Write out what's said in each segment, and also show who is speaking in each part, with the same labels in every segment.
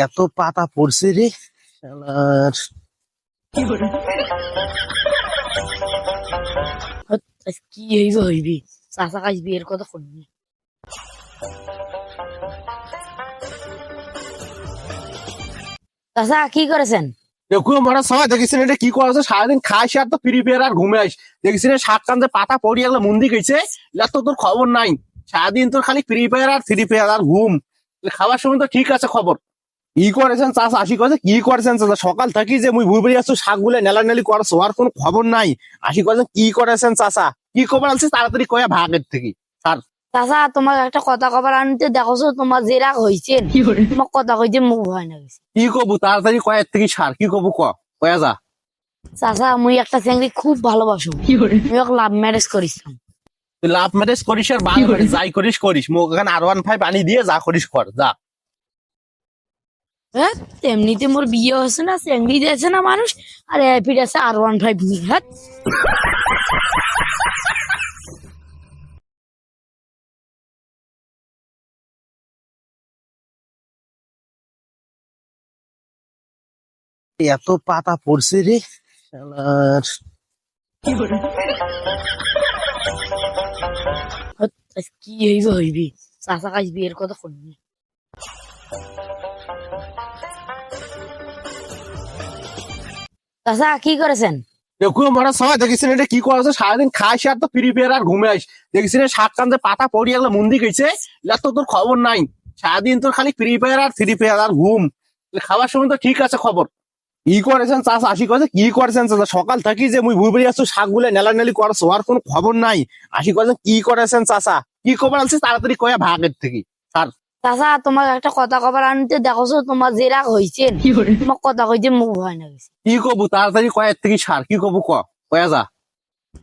Speaker 1: এত পাতা পড়ছে রে শালার।
Speaker 2: কি হইবে হইবি চাচা কাজ বিয়ের কথা শুনবি। চাচা কি করেছেন?
Speaker 1: দেখুন বড় সময় দেখিস এটা কি করেছে, সারাদিন খাইছে আর তো ফ্রি ফায়ার আর ঘুমে আস। দেখিস শাক কান্দে পাতা পড়ি এগুলো মন্দি গেছে, তো তোর খবর নাই। সারাদিন তোর খালি ফ্রি ফায়ার আর ঘুম। খাবার সময় তো ঠিক আছে খবর। কি করেছেন চাষ আশি করেছে, কি করেছেন চাষা? সকাল থাকি যে মুই ভুই আসছো শাক গুলো নেলানেলি করছো, আর কোনো খবর নাই। আশি করেছেন কি করেছেন চাষা? কি খবর আনছিস তাড়াতাড়ি কয়া ভাগের থেকে স্যার।
Speaker 2: চাচা তোমার একটা কথা কবার আনতে দেখোছো, তোমার যে রাগ হয়েছে তোমার কথা কইতে মুখ ভয় না গেছে।
Speaker 1: কি কবু তাড়াতাড়ি কয়ের থেকে সার, কি কবু কয়া যা।
Speaker 2: চাচা মুই একটা চ্যাংড়ি খুব ভালোবাসো, মুই ওকে লাভ ম্যারেজ করিছিলাম।
Speaker 1: তুই লাভ ম্যারেজ করিস আর বাল করিস, যাই করিস করিস। মুখ এখানে R15 পানি দিয়ে যা করিস কর যা।
Speaker 2: হ্যাঁ এমনিতে মোর বিয়ে হচ্ছে না, চ্যাংড়ি দিয়েছে না মানুষ, আর এপিড আছে R15 নিয়ে। হ্যাঁ
Speaker 1: এত পাতা পড়ছে রে শালার।
Speaker 2: কি হইবে হইবি চাচা কাজ বিয়ের কথা শুনবি। চাচা কি করেছেন?
Speaker 1: দেখুন বড় সময় দেখিস এটা কি করেছে, সারাদিন খাইছে আর তো ফ্রি ফায়ার আর ঘুমে আস। দেখিস শাক কান্দে পাতা পড়ি এগুলো মন্দি গেছে, তো তোর খবর নাই। সারাদিন তোর খালি ফ্রি ফায়ার আর ঘুম। খাবার সময় তো ঠিক আছে খবর। কি করেছেন চাষ আশি করেছে, কি করেছেন চাষা? সকাল থাকি যে মুই ভুই আসছো শাক গুলো নেলানেলি করছো, আর কোনো খবর নাই। আশি করেছেন কি করেছেন চাষা? কি খবর আনছিস তাড়াতাড়ি কয়া ভাগের থেকে স্যার।
Speaker 2: চাচা তোমার একটা কথা কবার আনতে দেখোছো, তোমার যে রাগ হয়েছে তোমার কথা কইতে মুখ ভয় না গেছে।
Speaker 1: কি কবু তাড়াতাড়ি কয়ের থেকে সার, কি কবু কয়া যা।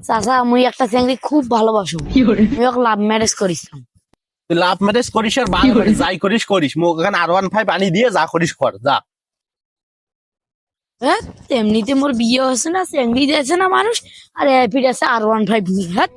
Speaker 2: চাচা মুই একটা চ্যাংড়ি খুব ভালোবাসো, মুই ওকে লাভ ম্যারেজ করিছিলাম।
Speaker 1: তুই লাভ ম্যারেজ করিস আর বাল করিস, যাই করিস করিস। মুখ এখানে R15 পানি দিয়ে যা করিস কর যা।
Speaker 2: হ্যাঁ এমনিতে মোর বিয়ে হচ্ছে না, চ্যাংড়ি দিয়েছে না মানুষ, আর এপিড আছে R15 নিয়ে। হ্যাঁ